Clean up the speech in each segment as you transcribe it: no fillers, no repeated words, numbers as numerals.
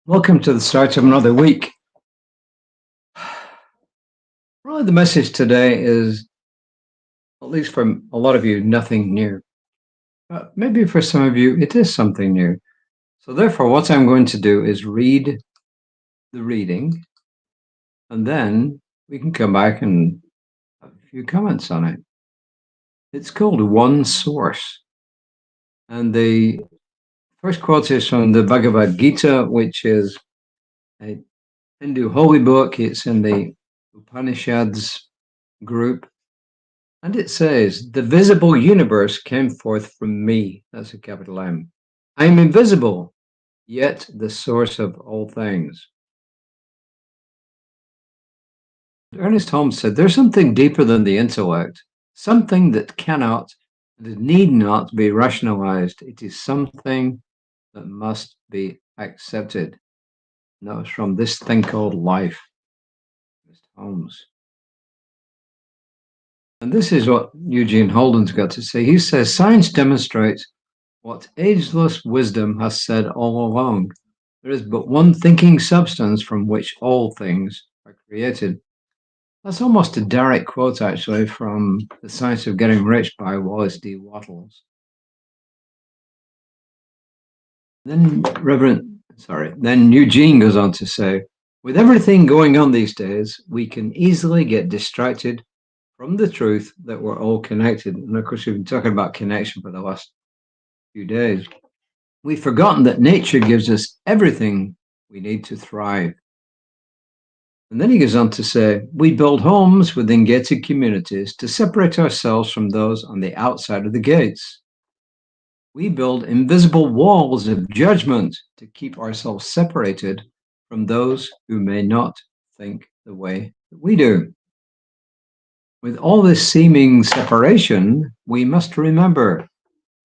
Welcome to the start of another week. Really, the message today is, at least for a lot of you, nothing new. Maybe for some of you, it is something new. So therefore, what I'm going to do is read the reading, and then we can come back and have a few comments on it. It's called One Source. And the first quote is from the Bhagavad Gita, which is a Hindu holy book. It's in the Upanishads group. And it says, the visible universe came forth from me. That's a capital M. I am invisible, yet the source of all things. Ernest Holmes said, there's something deeper than the intellect, something that cannot and need not be rationalized. It is something that must be accepted. And that was from This Thing Called Life, Ernest Holmes. And this is what Eugene Holden's got to say. He says, science demonstrates what ageless wisdom has said all along. There is but one thinking substance from which all things are created. That's almost a direct quote, actually, from The Science of Getting Rich by Wallace D. Wattles. Then Eugene goes on to say, with everything going on these days, we can easily get distracted from the truth that we're all connected. And of course, we've been talking about connection for the last few days. We've forgotten that nature gives us everything we need to thrive. And then he goes on to say, we build homes within gated communities to separate ourselves from those on the outside of the gates. We build invisible walls of judgment to keep ourselves separated from those who may not think the way that we do. With all this seeming separation, we must remember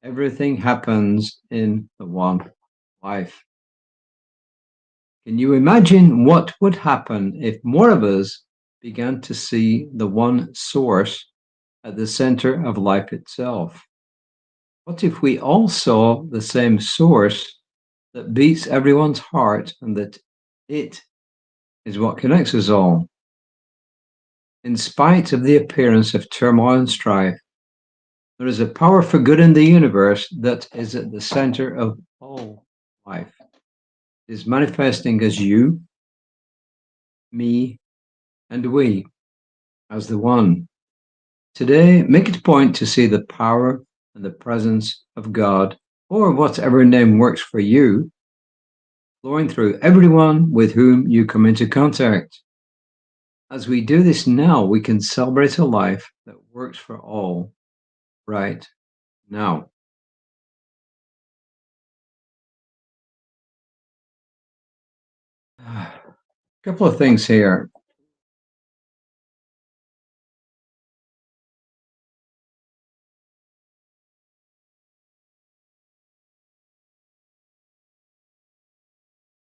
everything happens in the one life. Can you imagine what would happen if more of us began to see the one source at the center of life itself? What if we all saw the same source that beats everyone's heart and that it is what connects us all? In spite of the appearance of turmoil and strife, there is a power for good in the universe that is at the center of all life. It is manifesting as you, me, and we, as the one. Today, make it a point to see the power and the presence of God, or whatever name works for you, flowing through everyone with whom you come into contact. As we do this now, we can celebrate a life that works for all right now. A couple of things here.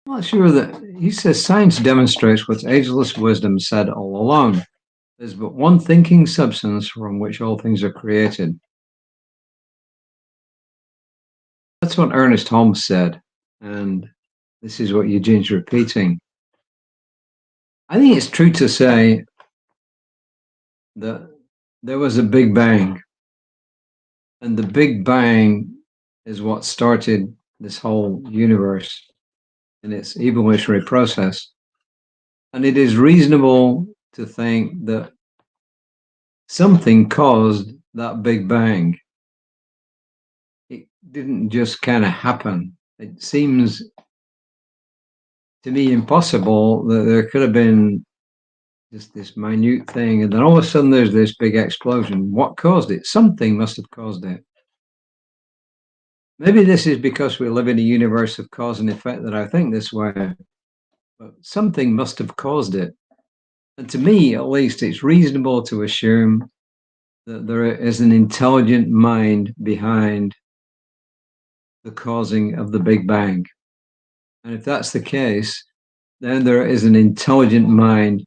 I'm not sure that he says science demonstrates what ageless wisdom said all along. There's but one thinking substance from which all things are created. That's what Ernest Holmes said, and this is what Eugene's repeating. I think it's true to say that there was a Big Bang, and the Big Bang is what started this whole universe in its evolutionary process. And it is reasonable to think that something caused that Big Bang. It didn't just kind of happen. It seems to me impossible that there could have been just this minute thing, and then all of a sudden there's this big explosion. What caused it? Something must have caused it. Maybe this is because we live in a universe of cause and effect that I think this way, but something must have caused it. And to me, at least, it's reasonable to assume that there is an intelligent mind behind the causing of the Big Bang. And if that's the case, then there is an intelligent mind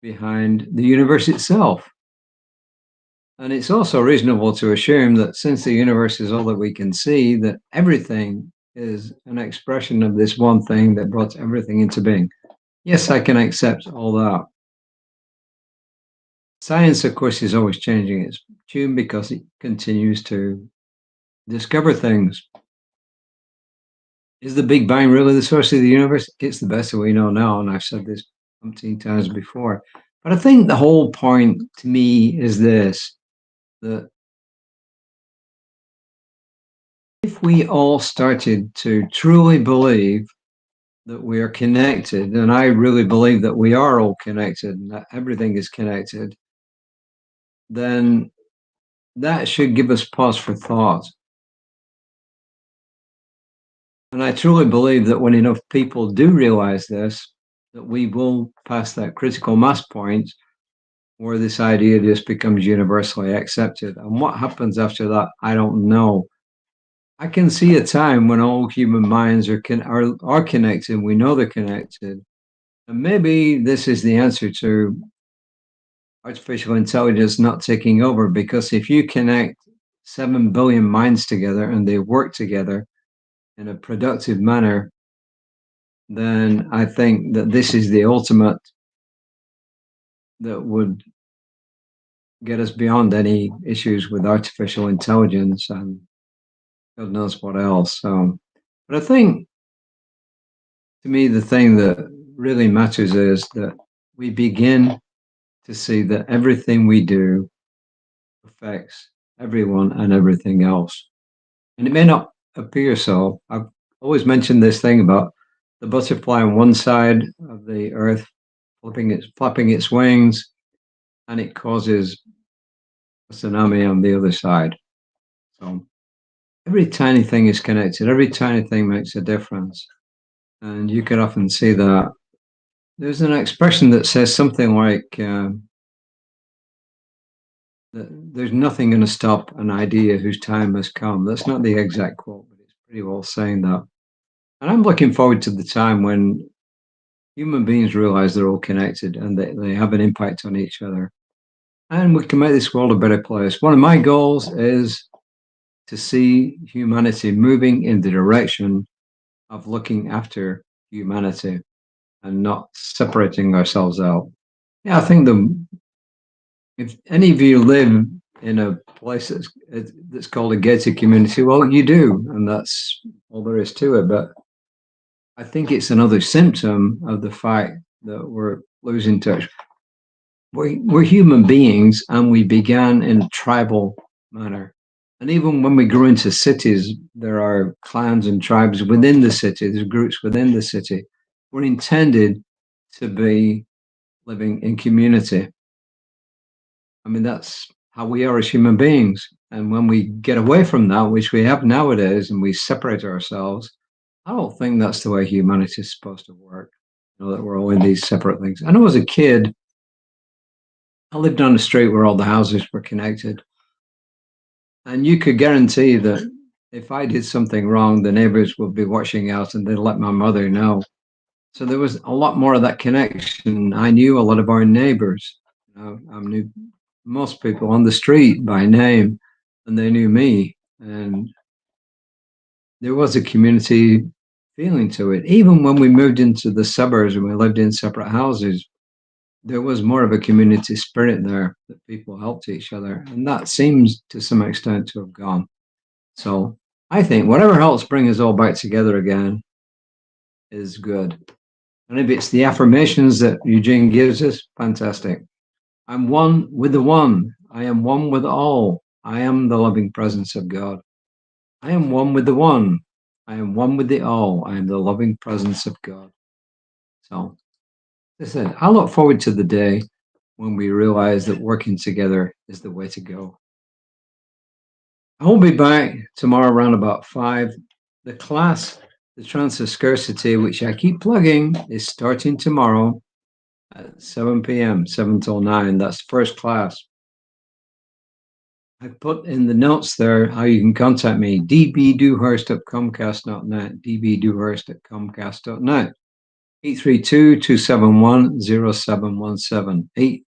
behind the universe itself. And it's also reasonable to assume that since the universe is all that we can see, that everything is an expression of this one thing that brought everything into being. Yes, I can accept all that. Science, of course, is always changing its tune because it continues to discover things. Is the Big Bang really the source of the universe? It's the best that we know now, and I've said this umpteen times before. But I think the whole point to me is this, that if we all started to truly believe that we are connected, and I really believe that we are all connected and that everything is connected, then that should give us pause for thought. And I truly believe that when enough people do realize this, that we will pass that critical mass point where this idea just becomes universally accepted. And what happens after that, I don't know. I can see a time when all human minds are connected. We know they're connected, and maybe this is the answer to artificial intelligence not taking over. Because if you connect 7 billion minds together and they work together in a productive manner, then I think that this is the ultimate that would get us beyond any issues with artificial intelligence and God knows what else. But I think to me, the thing that really matters is that we begin to see that everything we do affects everyone and everything else. And it may not appear so. I've always mentioned this thing about the butterfly on one side of the earth flapping its wings, and it causes a tsunami on the other side. So every tiny thing is connected. Every tiny thing makes a difference. And you can often see that. There's an expression that says something like, that there's nothing going to stop an idea whose time has come. That's not the exact quote, but it's pretty well saying that. And I'm looking forward to the time when human beings realize they're all connected and they have an impact on each other. And we can make this world a better place. One of my goals is to see humanity moving in the direction of looking after humanity and not separating ourselves out. Yeah, I think if any of you live in a place that's called a gated community, well, you do, and that's all there is to it. But I think it's another symptom of the fact that we're losing touch. We're human beings, and we began in a tribal manner. And even when we grew into cities, there are clans and tribes within the city. There's groups within the city. We're intended to be living in community. I mean, that's how we are as human beings. And when we get away from that, which we have nowadays, and we separate ourselves, I don't think that's the way humanity is supposed to work. You know, that we're all in these separate things. I know as a kid, I lived on a street where all the houses were connected. And you could guarantee that if I did something wrong, the neighbors would be watching out and they'd let my mother know. So there was a lot more of that connection. I knew a lot of our neighbors. I knew most people on the street by name, and they knew me. And there was a community feeling to it. Even when we moved into the suburbs and we lived in separate houses, there was more of a community spirit there that people helped each other. And that seems to some extent to have gone. So I think whatever helps bring us all back together again is good. And if it's the affirmations that Eugene gives us, fantastic. I'm one with the one. I am one with all. I am the loving presence of God. I am one with the one. I am one with the all. I am the loving presence of God. So, as I said, I look forward to the day when we realize that working together is the way to go. I will be back tomorrow around about 5. The class, the Transfer Scarcity, which I keep plugging, is starting tomorrow at 7 p.m., 7 till 9. That's the first class. I put in the notes there how you can contact me, dbdewhurst@comcast.net, dbdewhurst@comcast.net, 832-271-0717,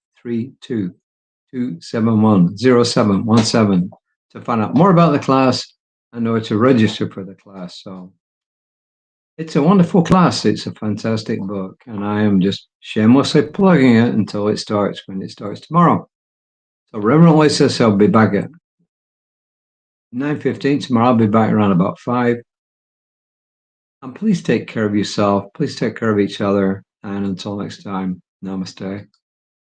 832-271-0717 to find out more about the class and or to register for the class. So It's a wonderful class. It's a fantastic book, and I am just shamelessly plugging it until it starts when it starts tomorrow. So Reverend Lee says I'll be back at 9:15 tomorrow. I'll be back around about 5. And please take care of yourself. Please take care of each other. And until next time, namaste.